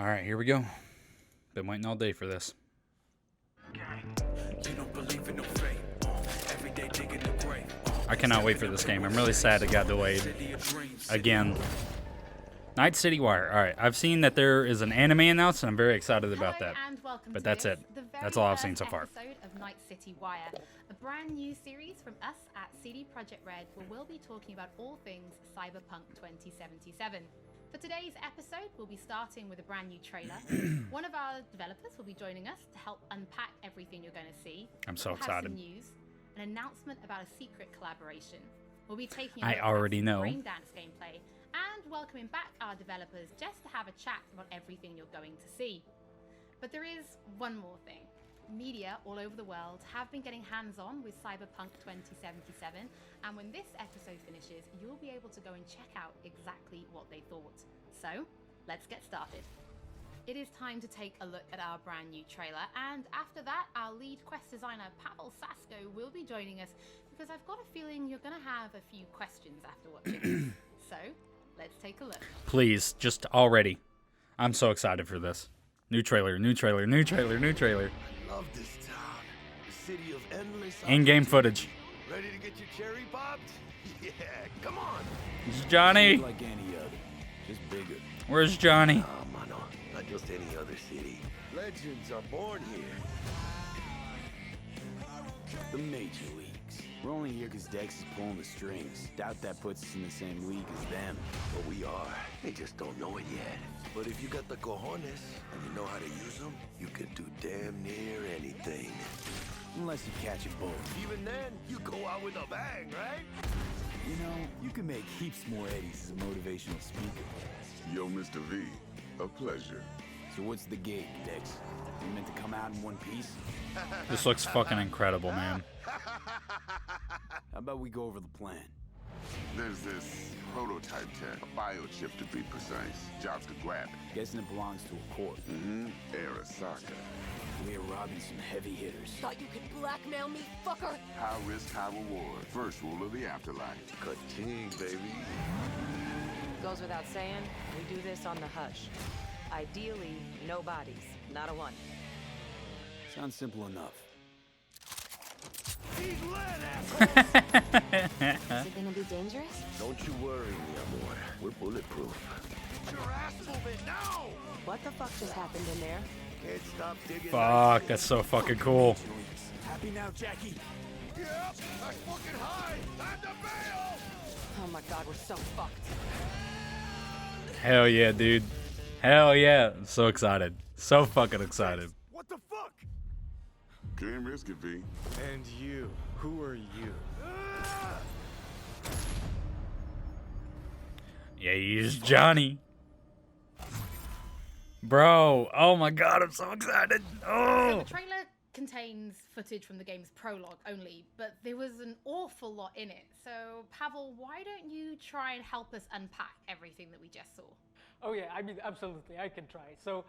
Alright, here we go. Been waiting all day for this. I cannot wait for this game. I'm really sad it got delayed. Again. Night City Wire. Alright, I've seen that there is an anime announced, and I'm very excited about that. But that's it. That's all I've seen so far. Episode of Night City Wire, a brand new series from us at CD Projekt Red, where we'll be talking about all things Cyberpunk 2077. For today's episode, we'll be starting with a brand new trailer. One of our developers will be joining us to help unpack everything you're going to see. I'm so we'll excited. Have some news, an announcement about a secret collaboration. We'll be taking I already know. Braindance gameplay and welcoming back our developers just to have a chat about everything you're going to see. But there is one more thing. Media all over the world have been getting hands-on with Cyberpunk 2077, and when this episode finishes, you'll be able to go and check out exactly what they thought. So, let's get started. It is time to take a look at our brand new trailer, and after that, our lead quest designer Pavel Sasko will be joining us, because I've got a feeling you're going to have a few questions after watching this. So, let's take a look. Please, just already. I'm so excited for this. New trailer, new trailer, new trailer, new trailer. I love this town. The city of endless In-game footage. Ready to get your cherry popped? Yeah, come on. It's Johnny. Like any other, just bigger. Where's Johnny? Oh, mano, not just any other city. Legends are born here. The major leagues. We're only here because Dex is pulling the strings. Doubt that puts us in the same league as them. But we are. They just don't know it yet. But if you got the cojones and you know how to use them, you can do damn near anything. Unless you catch a bullet. Even then, you go out with a bang, right? You know, you can make heaps more eddies as a motivational speaker. Yo, Mr. V, a pleasure. So what's the gig, Dex? You meant to come out in one piece? This looks fucking incredible, man. How about we go over the plan? There's this prototype tech, a biochip to be precise. Jobs to grab it. Guessing it belongs to a corp. Arasaka. We're robbing some heavy hitters. Thought you could blackmail me, fucker? High risk, high reward. First rule of the afterlife. Ka-ching, baby. Goes without saying, we do this on the hush. Ideally, no bodies, not a one. Sounds simple enough. Is it gonna be dangerous? Don't you worry, mi amor. We're bulletproof. Get your ass moving now! What the fuck just happened in there? Can't stop digging. Fuck, that's so fucking cool. Happy now, Jackie? Yeah, that's fucking high! Time to bail! Oh my god, we're so fucked. Hell yeah, dude. Hell yeah. I'm so excited. So fucking excited. What the fuck? Can't risk it, V. And you, who are you? Yeah, he's Johnny. Bro, oh my god, I'm so excited. So Oh. the trailer contains footage from the game's prologue only, but there was an awful lot in it. So, Pavel, why don't you try and help us unpack everything that we just saw? Oh yeah, I mean, absolutely, I can try. So,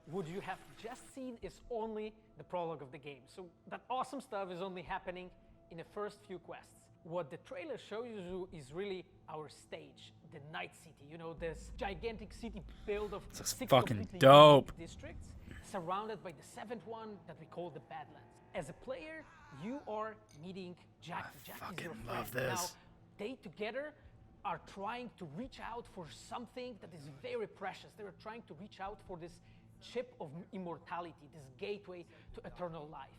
what you have just seen is only the prologue of the game. So that awesome stuff is only happening in the first few quests. What the trailer shows you is really our stage, the Night City. You know, this gigantic city built of This is six fucking completely dope. unique districts, surrounded by the seventh one that we call the Badlands. As a player, you are meeting Jackie. Jackie's fucking your friend. love this. Now, they together are trying to reach out for something that is very precious. They are trying to reach out for this chip of immortality, this gateway to eternal life.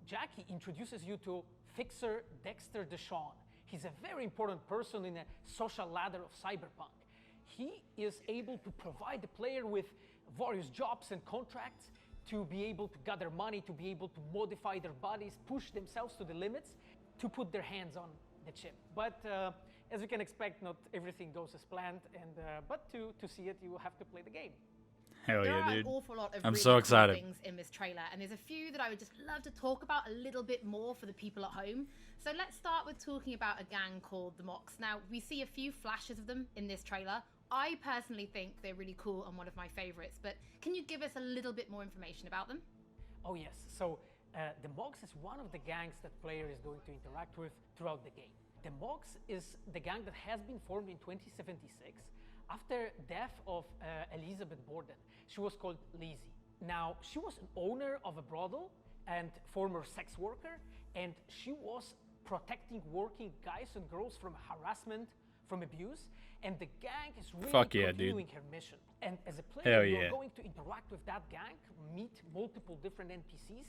Jackie introduces you to Fixer Dexter Deshawn. He's a very important person in a social ladder of Cyberpunk. He is able to provide the player with various jobs and contracts to be able to gather money, to be able to modify their bodies, push themselves to the limits, to put their hands on the chip. But as you can expect, not everything goes as planned, and but to see it, you will have to play the game. Hell There yeah, are dude. an awful lot of I'm really so cool excited. things in this trailer, and there's a few that I would just love to talk about a little bit more for the people at home. So let's start with talking about a gang called the Mox. Now, we see a few flashes of them in this trailer. I personally think they're really cool and one of my favorites, but can you give us a little bit more information about them? Oh yes, so the Mogs is one of the gangs that player is going to interact with throughout the game. The Mogs is the gang that has been formed in 2076 after death of Elizabeth Borden. She was called Lizzie. Now, she was an owner of a brothel and former sex worker, and she was protecting working guys and girls from harassment, from abuse, and the gang is really continuing her mission. And as a player, you're going to interact with that gang, meet multiple different NPCs,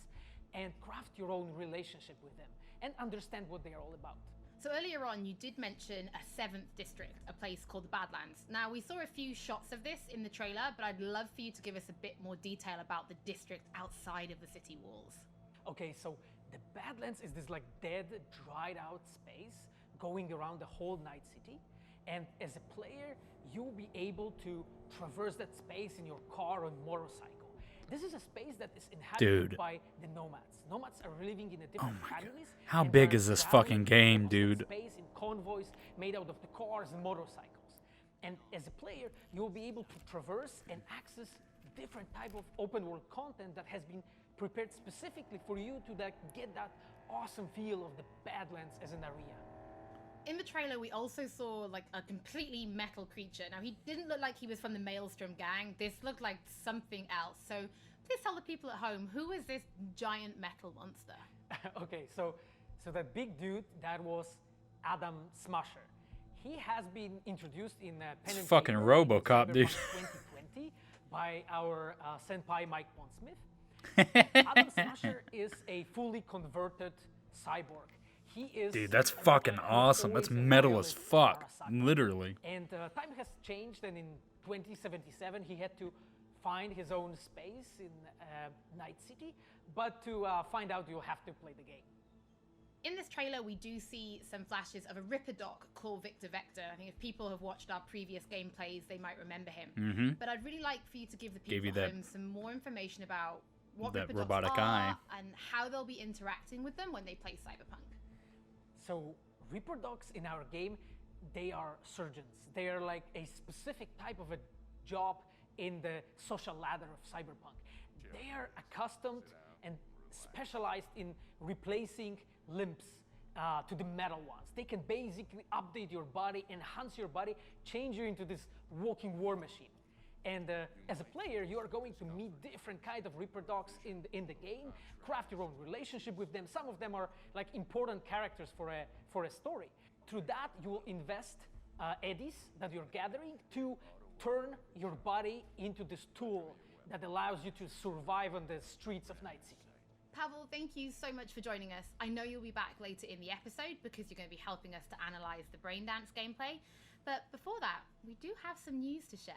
and craft your own relationship with them, and understand what they are all about. So earlier on, you did mention a 7th district, a place called the Badlands. Now, we saw a few shots of this in the trailer, but I'd love for you to give us a bit more detail about the district outside of the city walls. Okay, so the Badlands is this like dead, dried out space going around the whole Night City. And as a player, you'll be able to traverse that space in your car or motorcycle. This is a space that is inhabited by the nomads. Nomads are living in a different families. How big is this fucking game, dude? Space in convoys made out of the cars and motorcycles. And as a player, you'll be able to traverse and access different type of open world content that has been prepared specifically for you to get that awesome feel of the Badlands as an area. In the trailer, we also saw like a completely metal creature. Now, he didn't look like he was from the Maelstrom gang. This looked like something else. So please tell the people at home, who is this giant metal monster? Okay, so that big dude, that was Adam Smasher. He has been introduced in Pen and fucking Paper RoboCop, dude. 2020 by our senpai Mike Pondsmith. Adam Smasher is a fully converted cyborg. He is Dude, that's fucking awesome. That's metal as fuck, literally. And time has changed, and in 2077 he had to find his own space in Night City. But to find out, you'll have to play the game. In this trailer, we do see some flashes of a Ripper Doc called Victor Vector. I think if people have watched our previous gameplays, they might remember him. But I'd really like for you to give the people at home some more information about what Ripper Docs are and how they'll be interacting with them when they play Cyberpunk. So Ripper Docs in our game, they are surgeons. They are like a specific type of a job in the social ladder of Cyberpunk. They are accustomed and specialized in replacing limbs to the metal ones. They can basically update your body, enhance your body, change you into this walking war machine. And as a player, you are going to meet different kind of Ripper Docs in the game, craft your own relationship with them. Some of them are like important characters for a story. Through that, you will invest eddies that you're gathering to turn your body into this tool that allows you to survive on the streets of Night City. Pavel, thank you so much for joining us. I know you'll be back later in the episode because you're going to be helping us to analyze the Braindance gameplay. But before that, we do have some news to share.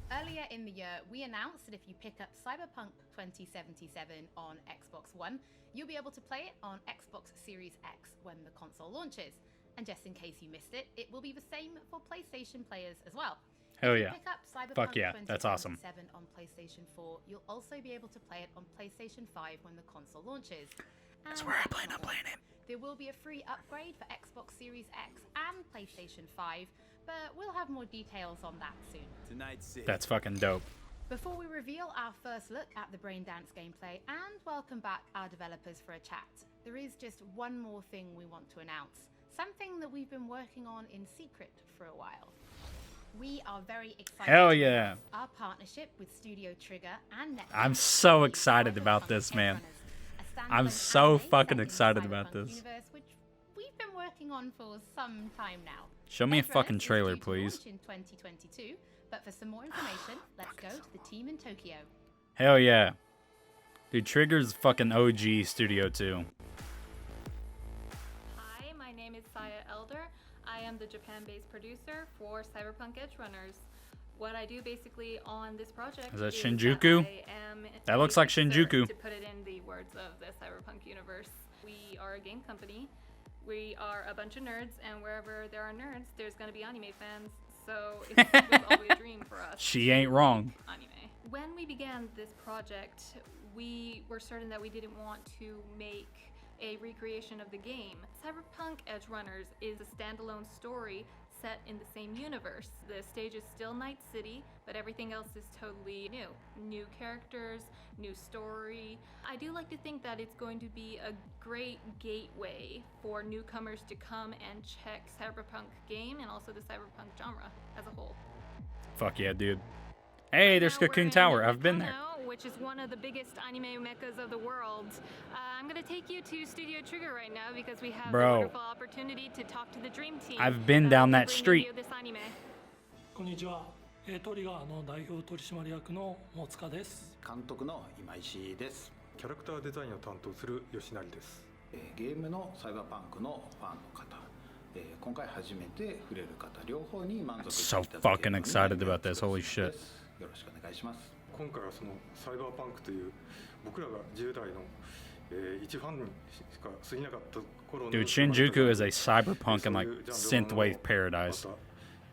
Earlier in the year, we announced that if you pick up Cyberpunk 2077 on Xbox One, you'll be able to play it on Xbox Series X when the console launches. And just in case you missed it, it will be the same for PlayStation players as well. Hell if yeah. you pick up Cyberpunk Fuck yeah, that's awesome. 2077 on PlayStation 4, you'll also be able to play it on PlayStation 5 when the console launches. That's where I plan on playing it. There will be a free upgrade for Xbox Series X and PlayStation 5, but we'll have more details on that soon. Tonight's City. That's fucking dope. Before we reveal our first look at the Braindance gameplay and welcome back our developers for a chat, there is just one more thing we want to announce. Something that we've been working on in secret for a while. We are very excited Hell to yeah. announce our partnership with Studio Trigger and Netflix. I'm so excited about this, man. I'm so fucking excited about this. Universe, which we've been working on for some time now. Show me a Edgerunners fucking is trailer, due to please. launch in 2022, but for some more information, let's go to the team in Tokyo. Hell yeah. Dude, Trigger's fucking OG Studio 2. Hi, my name is Saya Elder. I am the Japan-based producer for Cyberpunk Edgerunners. What I do basically on this project Is that is Shinjuku? I am That looks like a producer, Shinjuku. To put it in the words of the Cyberpunk universe, we are a game company. We are a bunch of nerds, and wherever there are nerds, there's going to be anime fans. So it was always a dream for us. She ain't wrong. Anime. When we began this project, we were certain that we didn't want to make a recreation of the game. Cyberpunk Edgerunners is a standalone story set in the same universe. The stage is still Night City, but everything else is totally new. New characters, new story. I do like to think that it's going to be a great gateway for newcomers to come and check Cyberpunk game and also the Cyberpunk genre as a whole. Fuck yeah, dude. Hey, there's Now we're Cocoon in Tower. I've been there. Nakano, which is one of the biggest anime meccas of the world. I'm gonna take you to Studio Trigger right now because we have the Bro. wonderful opportunity to talk to the Dream Team. I've been down that to bring street. you this anime. こんにちは。トリガーの代表取締役の大塚です。監督の今石です。キャラクターデザインを担当する吉成です。ゲームのサイバーパンクのファンの方、今回初めて触れる方両方に満足していただけるように So fucking excited about this. Holy shit. よろしくお願いします。今回はそのサイバーパンクという僕らが10代の一ファンにしか過ぎなかった頃の Dude, Shinjuku is a cyberpunk and like synthwave paradise. ま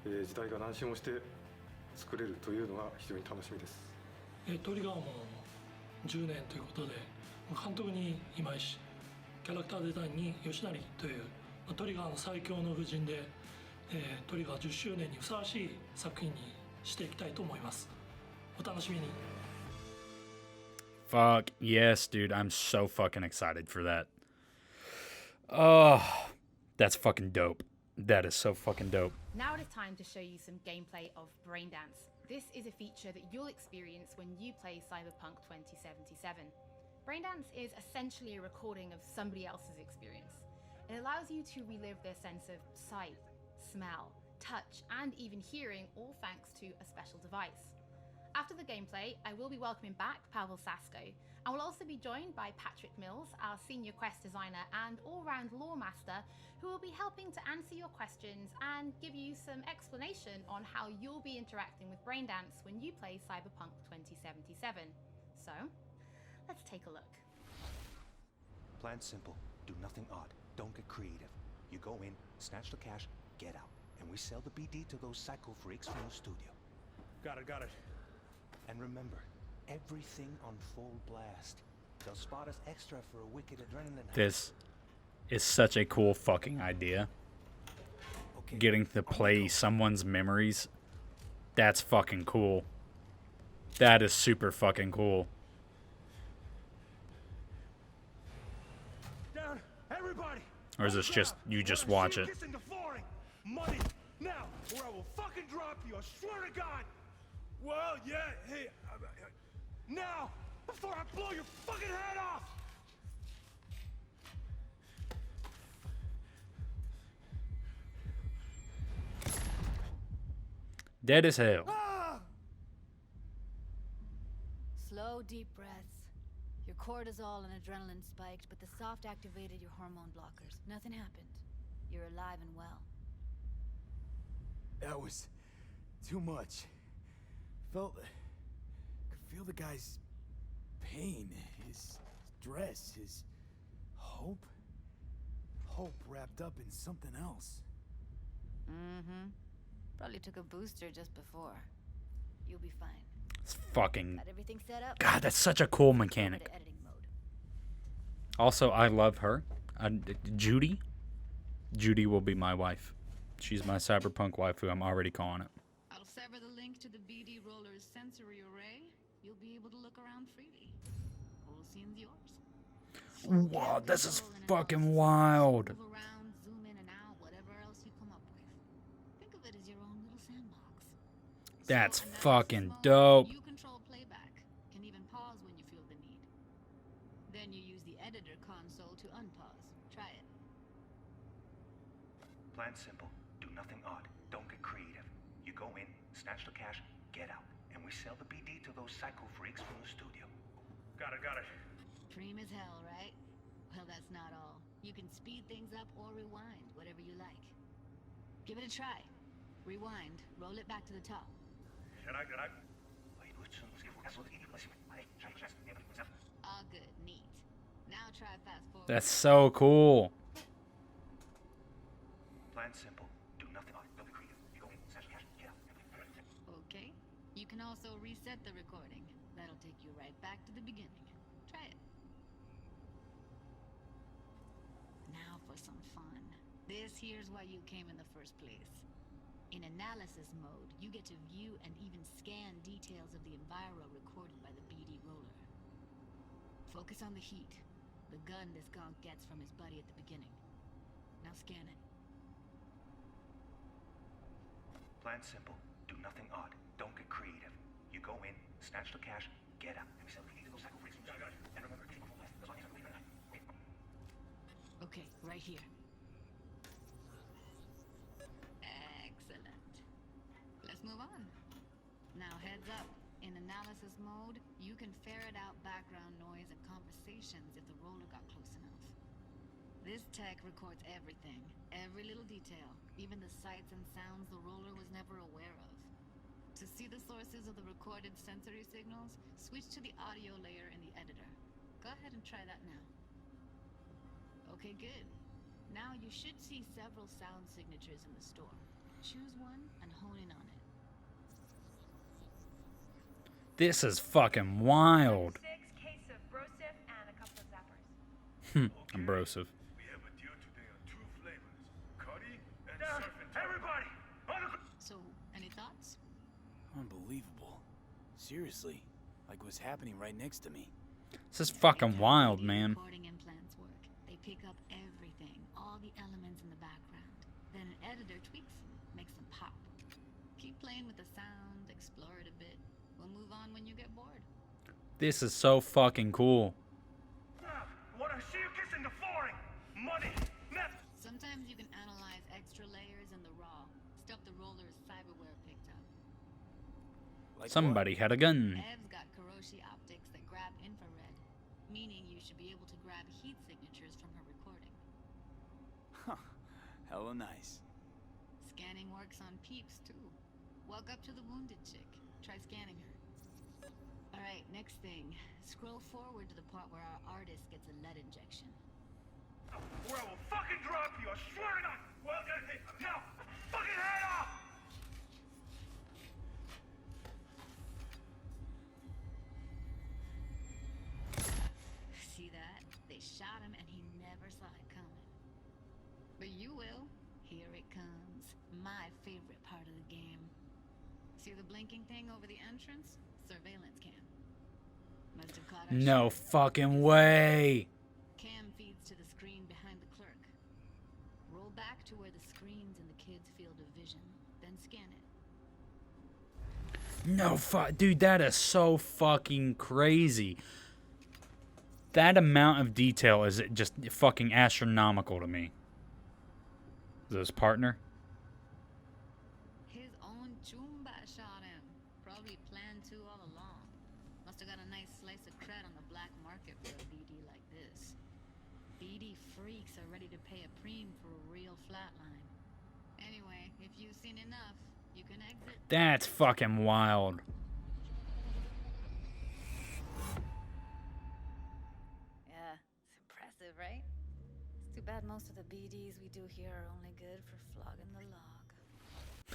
た時代が何周もして作れるというのが非常に楽しみです。トリガーも10年ということで、監督に今石、キャラクターデザインに吉成というトリガーの最強の布陣で、トリガー10周年にふさわしい作品にしていきたいと思います。お楽しみに。Fuck yes, dude. I'm so fucking excited for that. Oh, that's fucking dope. That is so fucking dope. Now it is time to show you some gameplay of Braindance. This is a feature that you'll experience when you play Cyberpunk 2077. Braindance is essentially a recording of somebody else's experience. It allows you to relive their sense of sight, smell, touch, and even hearing, all thanks to a special device. After the gameplay, I will be welcoming back Pavel Sasko, and we'll also be joined by Patrick Mills, our senior quest designer and all-round lore master, who will be helping to answer your questions and give you some explanation on how you'll be interacting with Braindance when you play Cyberpunk 2077. So, let's take a look. Plan simple. Do nothing odd. Don't get creative. You go in, snatch the cash, get out. And we sell the BD to those psycho freaks from the studio. Got it. And remember, everything on full blast. They'll spot us extra for a wicked adrenaline. This is such a cool fucking idea. Okay. Getting to play someone's memories. That's fucking cool. That is super fucking cool. Down, everybody! Or is this just, you just watch it? Money, now, or I will fucking drop you, I swear to God! Well, yeah, hey, now, before I blow your fucking head off! Dead as hell. Slow, deep breaths. Your cortisol and adrenaline spiked, but the soft activated your hormone blockers. Nothing happened. You're alive and well. That was too much. Could feel the guy's pain, his stress, his hope. Hope wrapped up in something else. Mm-hmm. Probably took a booster just before. You'll be fine. It's fucking... Got everything set up? God, that's such a cool mechanic. Also, I love her. Judy? Judy will be my wife. She's my cyberpunk waifu. I'm already calling it. I'll sever the link to the BD Roller's sensory array. You'll be able to look around freely. Whole scene's yours. Wow, this is fucking wild. Move around, zoom in and out, whatever else you come up with. Think of it as your own little sandbox. That's So, fucking mode, dope. You control playback. Can even pause when you feel the need. Then you use the editor console to unpause. Try it. Plan simple. Do nothing odd. Don't get creative. You go in, snatch the cash, get out. And we sell the BD to those psycho freaks from the studio. Got it. Dream as hell, right? Well, that's not all. You can speed things up or rewind, whatever you like. Give it a try. Rewind. Roll it back to the top. All good. Neat. Now try fast forward. That's so cool. Plan simple. Do nothing odd. Don't get creative. You go in, snatch the cash, get out. Okay. You can also reset the recording. That'll take you right back to the beginning. Try it. Now for some fun. This here's why you came in the first place. In analysis mode, you get to view and even scan details of the enviro recorded by the BD roller. Focus on the heat, the gun this gonk gets from his buddy at the beginning. Now scan it. Plan simple. Do nothing odd. Don't get creative. You go in, snatch the cash, get out. And we sell the BD to those cycle freaks from Jesus. And remember, keep before life. That's all you have to believe in. Okay, right here. Excellent. Let's move on. Now heads up. In analysis mode, you can ferret out background noise and conversations if the roller got close enough. This tech records everything, every little detail, even the sights and sounds the roller was never aware of. To see the sources of the recorded sensory signals, switch to the audio layer in the editor. Go ahead and try that now. Okay, good. Now you should see several sound signatures in the store. Choose one and hone in on it. This is fucking wild. 6 case of brosif and a couple of zappers. Abrasive. We have a deal today on 2 flavors, Cuddy and Surfing. Everybody! So, any thoughts? Unbelievable. Seriously, like what's happening right next to me. This is fucking wild, man. Recording implants work. They pick up everything, all the elements in the background. Then an editor tweaks them, makes them pop. Keep playing with the sound, explore it a bit. We'll move on when you get bored. This is so fucking cool. What I see you kissing the flooring. Money. Sometimes you can analyze extra layers in the raw, stuff the roller's cyberware picked up. Like Somebody had a gun. Ev's got Kuroshi optics that grab infrared, meaning you should be able to grab heat signatures from her recording. Huh. Hella nice. Scanning works on peeps too. Walk up to the wounded chick. Try scanning her. Alright, next thing. Scroll forward to the part where our artist gets a lead injection. Or I will fucking drop you. I swear to God. Well, now, fucking head off. See that? They shot him and he never saw it coming. But you will. Here it comes. My favorite part of the game. See the blinking thing over the entrance? Surveillance cam. Must have caught our No shot. fucking way. Cam feeds to the screen behind the clerk. Roll back to where the screen's in the kid's field of vision, then scan it. No dude, that is so fucking crazy. That amount of detail is just fucking astronomical to me. Is this partner? His own chumba shot him. Probably planned to all along. Must have got a nice slice of cred on the black market for a BD like this. BD freaks are ready to pay a preem for a real flatline. Anyway, if you've seen enough, you can exit. That's fucking wild. Yeah, it's impressive, right? It's too bad most of the BDs we do here are only good for flogging the log.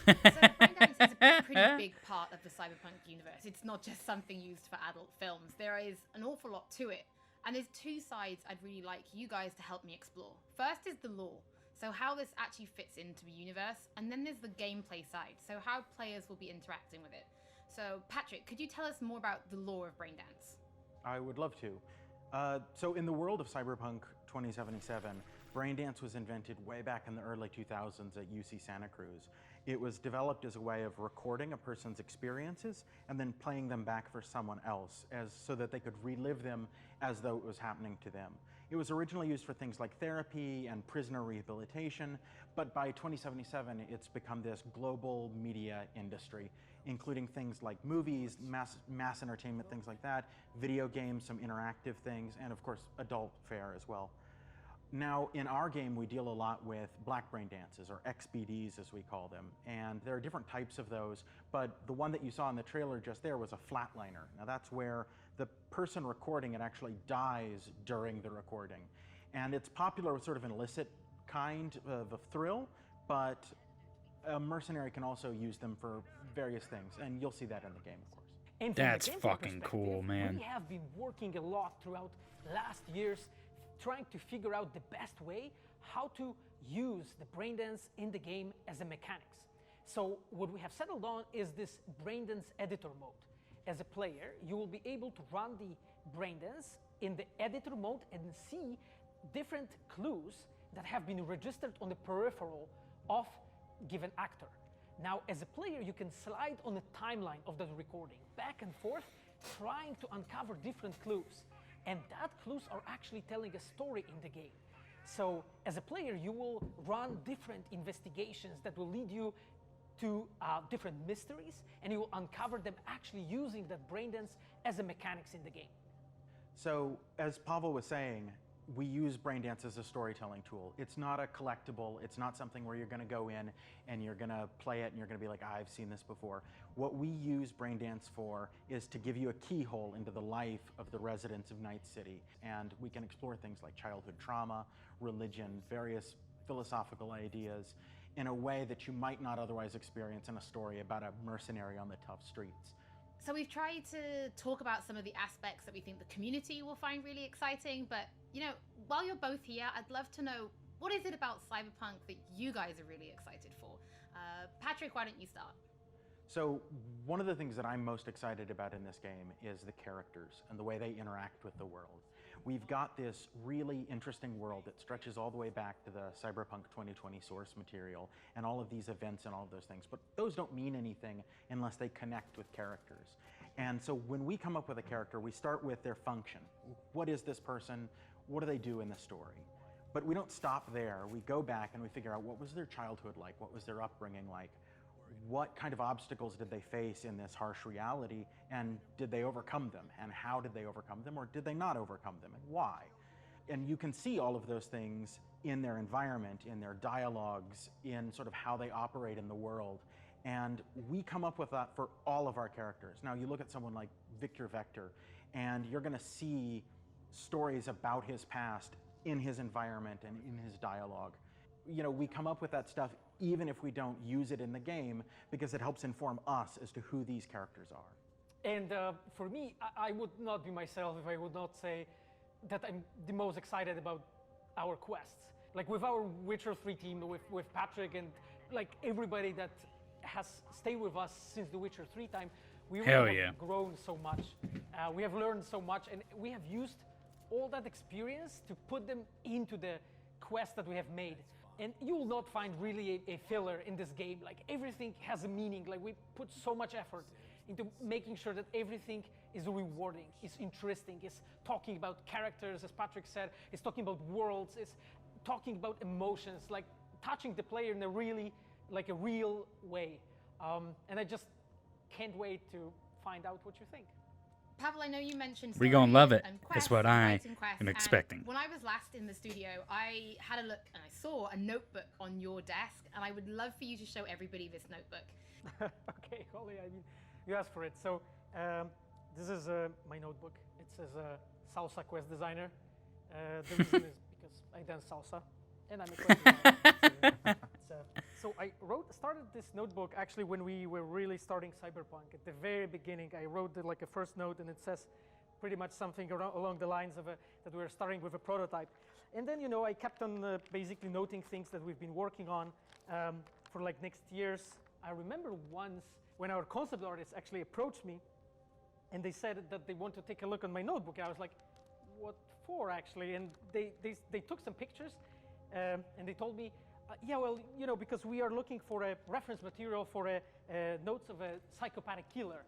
So Braindance is a pretty big part of the Cyberpunk universe. It's not just something used for adult films. There is an awful lot to it. And there's 2 sides I'd really like you guys to help me explore. First is the lore. So how this actually fits into the universe. And then there's the gameplay side. So how players will be interacting with it. So Patrick, could you tell us more about the lore of Braindance? I would love to. So in the world of Cyberpunk 2077, Braindance was invented way back in the early 2000s at UC Santa Cruz. It was developed as a way of recording a person's experiences and then playing them back for someone else so that they could relive them as though it was happening to them. It was originally used for things like therapy and prisoner rehabilitation, but by 2077, it's become this global media industry, including things like movies, mass entertainment, things like that, video games, some interactive things, and of course, adult fare as well. Now, in our game, we deal a lot with black brain dances, or XBDs as we call them, and there are different types of those, but the one that you saw in the trailer just there was a flatliner. Now that's where the person recording it actually dies during the recording. And it's popular with sort of an illicit kind of a thrill, but a mercenary can also use them for various things, and you'll see that in the game, of course. And from That's the gameplay fucking cool, man. We have been working a lot throughout last years trying to figure out the best way how to use the braindance in the game as a mechanics. So what we have settled on is this Braindance editor mode. As a player, you will be able to run the Braindance in the editor mode and see different clues that have been registered on the peripheral of given actor. Now, as a player, you can slide on the timeline of that recording, back and forth, trying to uncover different clues. And that clues are actually telling a story in the game. So, as a player, you will run different investigations that will lead you to different mysteries, and you will uncover them actually using that Braindance as a mechanics in the game. So, as Pavel was saying, we use Braindance as a storytelling tool. It's not a collectible. It's not something where you're going to go in and you're going to play it and you're going to be like, I've seen this before. What we use Braindance for is to give you a keyhole into the life of the residents of Night City. And we can explore things like childhood trauma, religion, various philosophical ideas in a way that you might not otherwise experience in a story about a mercenary on the tough streets. So we've tried to talk about some of the aspects that we think the community will find really exciting, but you know, while you're both here, I'd love to know, what is it about Cyberpunk that you guys are really excited for? Patrick, why don't you start? So one of the things that I'm most excited about in this game is the characters and the way they interact with the world. We've got this really interesting world that stretches all the way back to the Cyberpunk 2020 source material and all of these events and all of those things, but those don't mean anything unless they connect with characters. And so when we come up with a character, we start with their function. What is this person? What do they do in the story? But we don't stop there. We go back and we figure out, what was their childhood like? What was their upbringing like? What kind of obstacles did they face in this harsh reality, and did they overcome them? And how did they overcome them, or did they not overcome them, and why? And you can see all of those things in their environment, in their dialogues, in sort of how they operate in the world. And we come up with that for all of our characters. Now, you look at someone like Victor Vector, and you're going to see stories about his past in his environment and in his dialogue. You know, we come up with that stuff even if we don't use it in the game, because it helps inform us as to who these characters are. And for me, I would not be myself if I would not say that I'm the most excited about our quests. Like with our Witcher 3 team, with Patrick and like everybody that has stayed with us since the Witcher 3 time, we really have grown so much. We have learned so much, and we have used all that experience to put them into the quest that we have made. And you will not find really a filler in this game. Like everything has a meaning. Like we put so much effort into making sure that everything is rewarding, is interesting, is talking about characters, as Patrick said, is talking about worlds, is talking about emotions, like touching the player in a really, like a real way. And I just can't wait to find out what you think. Pavel, I know you mentioned We're gonna love it. Quests, That's what I quests, am expecting. When I was last in the studio, I had a look and I saw a notebook on your desk, and I would love for you to show everybody this notebook. Okay, Holly, I mean, you asked for it. So this is my notebook. It says Salsa Quest Designer. The reason is because I dance salsa, and I'm a quest designer. So I started this notebook actually when we were really starting Cyberpunk. At the very beginning, I wrote like a first note, and it says pretty much something along the lines of that we were starting with a prototype. And then, you know, I kept on basically noting things that we've been working on for like next years. I remember once when our concept artists actually approached me, and they said that they want to take a look on my notebook. And I was like, what for actually? And they took some pictures, and they told me, yeah, well, you know, because we are looking for a reference material for notes of a psychopathic killer.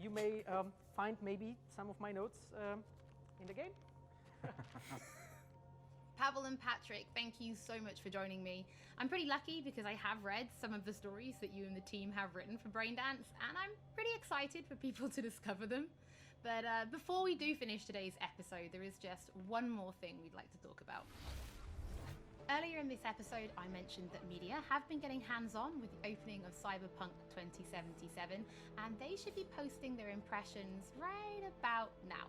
You may find maybe some of my notes in the game. Pavel and Patrick, thank you so much for joining me. I'm pretty lucky because I have read some of the stories that you and the team have written for Braindance, and I'm pretty excited for people to discover them. But before we do finish today's episode, there is just one more thing we'd like to talk about. Earlier in this episode, I mentioned that media have been getting hands-on with the opening of Cyberpunk 2077, and they should be posting their impressions right about now.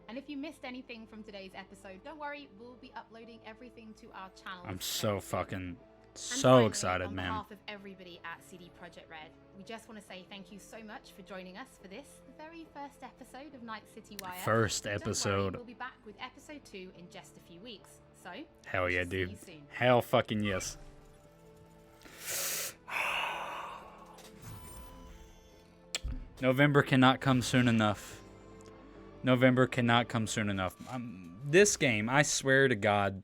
And if you missed anything from today's episode, don't worry, we'll be uploading everything to our channel. I'm so fucking finally, excited, man. On behalf of everybody at CD Projekt Red, we just want to say thank you so much for joining us for this, the very first episode of Night City Wire. First Don't episode. worry, we'll be back with episode 2 in just a few weeks. So, Hell yeah, see dude. you soon. Hell fucking yes. November cannot come soon enough. November cannot come soon enough. This game, I swear to God,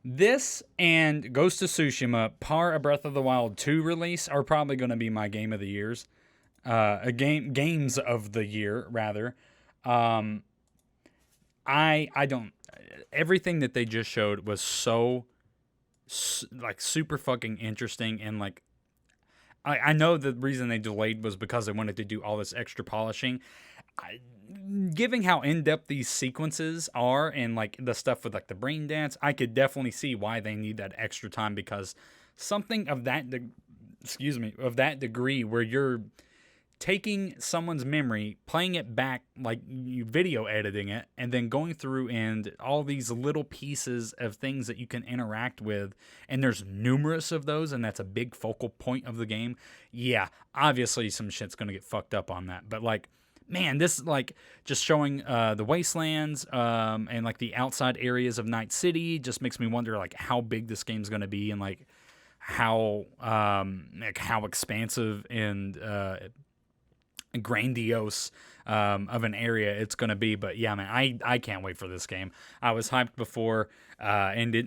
this and Ghost of Tsushima, par a Breath of the Wild 2 release, are probably going to be my game of the years. Games of the year, rather. I don't... Everything that they just showed was so, like, super fucking interesting, and, like, I know the reason they delayed was because they wanted to do all this extra polishing. Given how in-depth these sequences are and like the stuff with like the brain dance, I could definitely see why they need that extra time, because something of that degree where you're taking someone's memory, playing it back, like you video editing it, and then going through and all these little pieces of things that you can interact with, and there's numerous of those, and that's a big focal point of the game. Yeah, obviously some shit's gonna get fucked up on that, but like, man, this, like, just showing the wastelands and like the outside areas of Night City just makes me wonder like how big this game's gonna be, and like how expansive and grandiose of an area it's going to be. But yeah, man, I can't wait for this game. I was hyped before, and it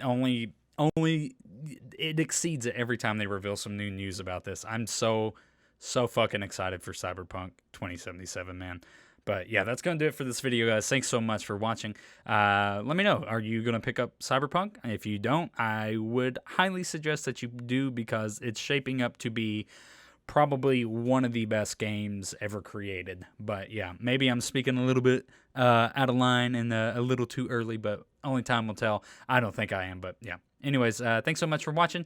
exceeds it every time they reveal some new news about this. I'm so fucking excited for Cyberpunk 2077, man. But yeah, that's going to do it for this video, guys. Thanks so much for watching. Let me know, are you going to pick up Cyberpunk? If you don't, I would highly suggest that you do, because it's shaping up to be probably one of the best games ever created. But yeah, maybe I'm speaking a little bit out of line and a little too early, but only time will tell. I don't think I am, but yeah. Anyways, thanks so much for watching.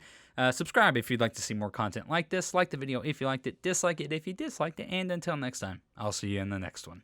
Subscribe if you'd like to see more content like this. Like the video if you liked it. Dislike it if you disliked it. And until next time, I'll see you in the next one.